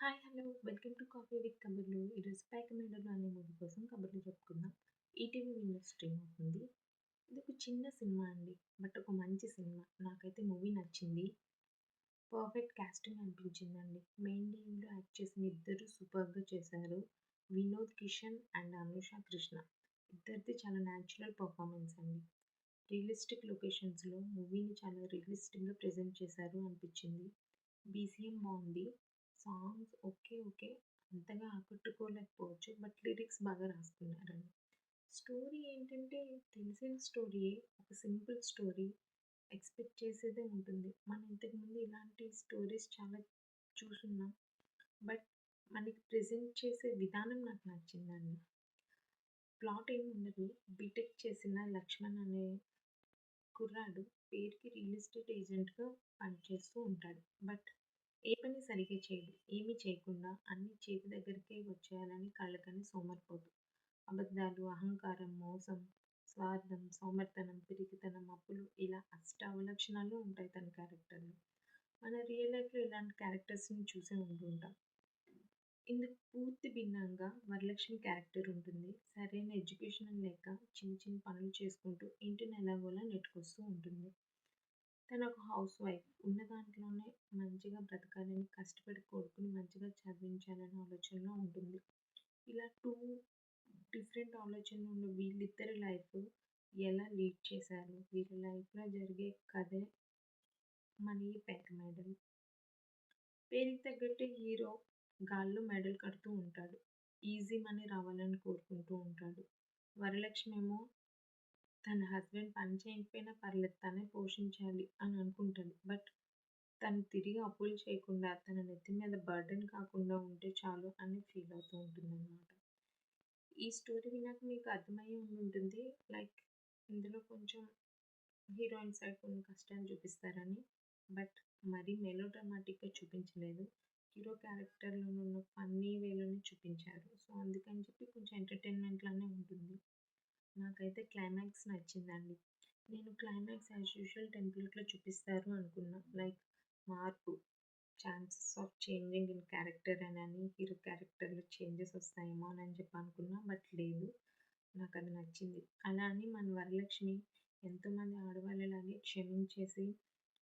Hi! Hello! Welcome to coffee with కబుర్లు. ఈరోజు 'పేకమేడలు' అనే మూవీ కోసం కబుర్లు చెప్పుకుందాం. ఈటీవీ విన్‌లో స్ట్రీమ్ అవుతుంది. ఇదొక చిన్న సినిమా అండి. బట్ ఒక మంచి సినిమా. నాకైతే మూవీ నచ్చింది. పర్ఫెక్ట్ కాస్టింగ్ అనిపించిందండి. మెయిన్ లీడ్‌లో యాక్ట్ చేసిన ఇద్దరు సూపర్‌గా చేశారు. వినోద్ కిషన్ అండ్ అనూష కృష్ణ. ఇద్దరిది చాలా న్యాచురల్ పర్ఫార్మెన్స్ అండి. రియలిస్టిక్ లొకేషన్స్‌లో మూవీని చాలా రియలిస్టిక్‌గా ప్రెజెంట్ చేశారు అనిపించింది. బీజీఎం బావుంది. Songs okay. అంతగా ఆకట్టుకోలేకపోవచ్చు. బట్ లిరిక్స్ బాగా రాసుకున్నారండి. స్టోరీ ఏంటంటే తెలిసిన స్టోరీయే. ఒక సింపుల్ స్టోరీ. ఎక్స్‌పెక్ట్ చేసేదే ఉంటుంది. మనం ఇంతకుముందు ఇలాంటి స్టోరీస్ చాలా చూసున్నాం. బట్ మనకి ప్రెజెంట్ చేసే విధానం నాకు నచ్చిందండి. ప్లాట్ ఏముండదు. బీటెక్ చేసిన లక్ష్మణ్ అనే కుర్రాడు పేరుకి రియల్ ఎస్టేట్ ఏజెంట్‌గా పనిచేస్తూ ఉంటాడు. బట్ ఏ పని సరిగ్గా చేయడు. ఏమీ చేయకుండా అన్నీ చేతి దగ్గరికే వచ్చేయాలని కళ్ళకని సోమరిపోతు. అబద్ధాలు, అహంకారం, మోసం, స్వార్థం, సోమరితనం, పిరికితనం, అప్పులు ఇలా అష్టావలక్షణాలు ఉంటాయి తన క్యారెక్టర్‌లో. మన రియల్ లైఫ్‌లో ఇలాంటి క్యారెక్టర్స్‌ని చూసే ఉంటుంటాం. ఇందుకు పూర్తి భిన్నంగా వరలక్ష్మి క్యారెక్టర్ ఉంటుంది. సరైన ఎడ్యుకేషన్ లేక చిన్న పనులు చేసుకుంటూ ఇంటిని ఎలాగోలా నెట్టుకొస్తూ ఉంటుంది. తను ఒక హౌస్ వైఫ్. ఉన్న దాంట్లోనే మంచిగా బ్రతకాలని, కష్టపడి కొడుకుని మంచిగా చదివించాలనే ఆలోచనలో ఉంటుంది. ఇలా 2 డిఫరెంట్ ఆలోచనలు ఉన్న వీళ్ళిద్దరి లైఫ్ ఎలా లీడ్ చేశారు? వీళ్ళ లైఫ్‌లో జరిగే కథే మన ఈ 'పేక మేడలు'. పేరుకి తగ్గట్టే హీరో గాల్లో మెడలు కడుతూ ఉంటాడు. ఈజీ మనీ రావాలని కోరుకుంటూ ఉంటాడు. వరలక్ష్మి ఏమో తన హస్బెండ్ పని చేయకపోయినా పర్లేదు తనే పోషించాలి అని అనుకుంటది. బట్ తను తిరిగి అప్పులు చేయకుండా తన నెత్తి మీద బర్డెన్ కాకుండా ఉంటే చాలు అని ఫీల్ అవుతూ ఉంటుందన్నమాట. ఈ స్టోరీ విన్నాక మీకు అర్థమయ్యే ఉండుంటుంది. లైక్ ఇందులో కొంచెం హీరోయిన్ సైడ్ కొన్ని కష్టాలు చూపిస్తారని. బట్ మరీ మెలో డ్రామాటిక్‌గా చూపించలేదు. హీరో క్యారెక్టర్‌లోనున్న ఫన్నీ వేలోనే చూపించారు. సో, అందుకని చెప్పి కొంచెం ఎంటర్‌టైన్‌మెంట్ లానే ఉంటుంది. నాకైతే క్లైమాక్స్ నచ్చిందండి. నేను క్లైమాక్స్ యాజ్ యూజువల్ టెంప్లేట్‌లో చూపిస్తారు అనుకున్నా. లైక్ మార్పు, chances of changing in character అని హీరో క్యారెక్టర్‌లో చేంజెస్ వస్తాయేమో అని చెప్పి అనుకున్నా. బట్ లేదు. నాకది నచ్చింది. అలా అని మన వరలక్ష్మి ఎంతోమంది ఆడవాళ్ళలాగే క్షమించేసి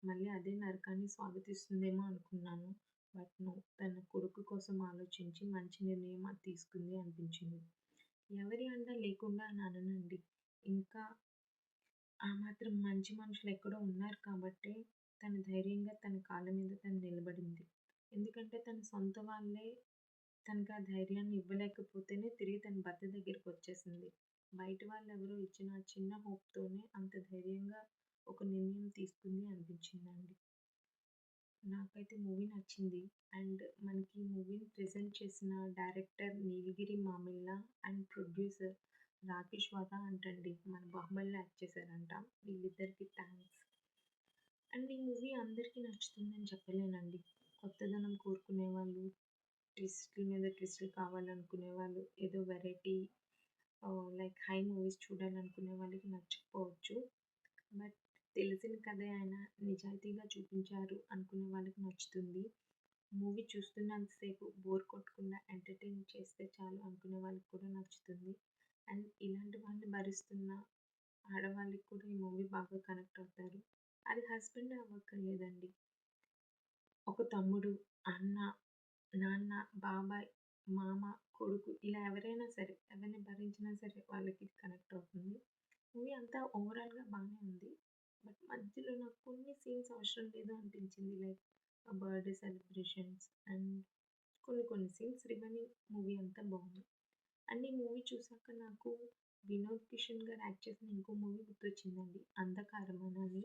మళ్ళీ అదే నరకాన్ని స్వాగతిస్తుందేమో అనుకున్నాను. But no. తన కొడుకు కోసం ఆలోచించి మంచి నిర్ణయం అది తీసుకుంది అనిపించింది. ఎవరి అండ లేకుండా అని అననండి. ఇంకా ఆ మాత్రం మంచి మనుషులు ఎక్కడో ఉన్నారు కాబట్టే తను ధైర్యంగా తన కాళ్ళ మీద తను నిలబడింది. ఎందుకంటే తన సొంత వాళ్ళే తనకు ఆ ధైర్యాన్ని ఇవ్వలేకపోతేనే తిరిగి తన భర్త దగ్గరికొచ్చేసింది. బయట వాళ్ళెవరో ఇచ్చిన ఆ చిన్న హోప్‌తోనే అంత ధైర్యంగా ఒక నిర్ణయం తీసుకుంది అనిపించిందండి. నాకైతే మూవీ నచ్చింది. అండ్ మనకి ఈ మూవీని ప్రెజెంట్ చేసిన director Neelagiri Mamilla and producer Rakesh Vada అంటండి. మన 'బాహుబలిలో' యాక్ట్ చేశారంట. వీళ్ళిద్దరికీ థాంక్స్. అండ్ ఈ మూవీ అందరికీ నచ్చుతుందని చెప్పలేనండి. కొత్తదనం కోరుకునేవాళ్ళు, ట్విస్ట్‌ల మీద ట్విస్ట్‌లు కావాలనుకునేవాళ్ళు, ఏదో వెరైటీ లైక్ హై మూవీస్ చూడాలనుకునే వాళ్ళకి నచ్చకపోవచ్చు. బట్ తెలిసిన కథే అయినా నిజాయితీగా చూపించారు అనుకునే వాళ్ళకి నచ్చుతుంది. మూవీ చూస్తున్నంత సేపు బోర్ కొట్టకుండా ఎంటర్‌టైన్ చేస్తే చాలు అనుకునే వాళ్ళకి కూడా నచ్చుతుంది. అండ్ ఇలాంటి వాళ్ళని భరిస్తున్న ఆడవాళ్ళకి కూడా ఈ మూవీ బాగా కనెక్ట్ అవుతారు. అది హస్బెండే అవ్వక్కర్లేదండి. ఒక తమ్ముడు, అన్న, నాన్న, బాబాయ్, మామ, కొడుకు ఇలా ఎవరైనా సరే, ఎవరిని భరించినా సరే వాళ్ళకి ఇది కనెక్ట్ అవుతుంది. మూవీ అంతా ఓవరాల్‌గా బానే ఉంది. బట్ మధ్యలో నాకు కొన్ని సీన్స్ అవసరం లేదు అనిపించింది. లైక్ ఆ బర్త్‌డే సెలబ్రేషన్స్ అండ్ కొన్ని సీన్స్ రిమైనింగ్ మూవీ అంతా బావుంది. అండ్ ఈ మూవీ చూసాక నాకు వినోద్ కిషన్ గారు యాక్ట్ చేసిన ఇంకో మూవీ గుర్తొచ్చిందండి 'అంధకారం' అని.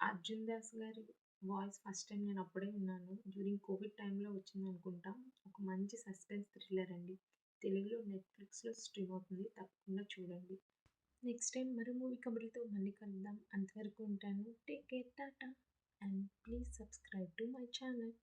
అర్జున్ దాస్ గారి వాయిస్ ఫస్ట్ టైం నేను అప్పుడే విన్నాను. డ్యూరింగ్ కోవిడ్ టైంలో వచ్చిందనుకుంటా. ఒక మంచి సస్పెన్స్ థ్రిల్లర్ అండి. తెలుగులో నెట్‌ఫ్లిక్స్‌లో స్ట్రీమ్ అవుతుంది. తప్పకుండా చూడండి. నెక్స్ట్ టైం మరో మూవీ కబుర్లతో మళ్ళీ కలుద్దాం. అంతవరకు ఉంటాను. Take care. Tata. And please subscribe to my channel.